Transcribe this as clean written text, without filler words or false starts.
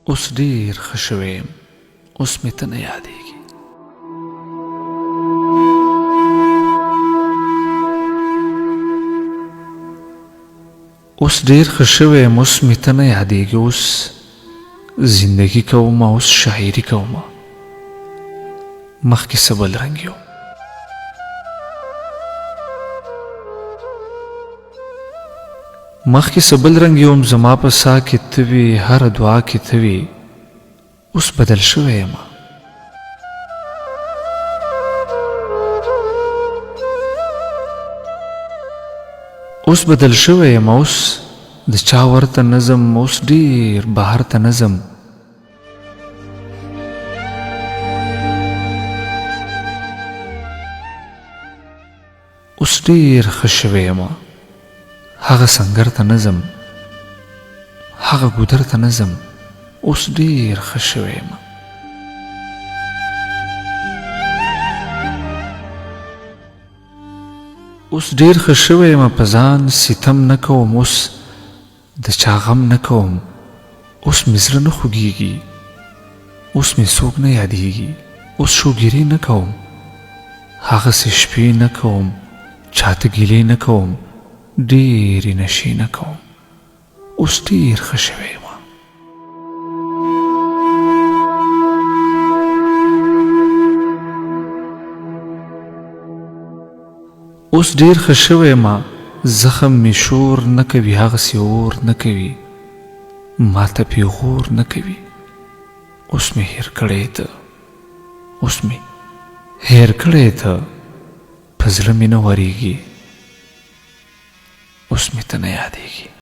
اوس ډیر ښه شوی یم، اوس مې ته نه یادېږي. اوس ډیر ښه شوی یم، اوس مې ته نه یادېږي. اوس زندگی کومه، اوس شاعري کومه، مخکې څه بل رنګ یو. مخکې څه بل رنګ یوم، زما په ساه کې ته وې، هره دعا کې ته وې. اوس بدل شوی یم. اوس بدل شوی یم، اوس د چا ورته نظم، اوس ډیر بهر ته نظم. اوس ډیر ښه شوی یم، هغه سنګر ته نظم، هغه ګودر ته نظم. اوس ډیر ښه شوی یم. اوس ډیر ښه شوی یم، په ځان ستم نه کوم، اوس د چا غم نه کوم. اوس مې زړه نه خوږیږي، اوس مې څوک نه یادېږي. اوس شوګیري نه کوم، هغسې شپې نه کوم، چاته ګیلې نه کوم، ډېرې نشې نه کوم. اوس ډېر ښه شوی یم. اوس ډېر ښه شوی یم، زخم مې شور نه کوي، هغسې اور نه کوي، ماته پیغور نه کوي. اوس مې هېر کړی ته، اوس مې هېر کړی ته، په زړه مې نه ورېږي. اوس مې ته نه یادېږي.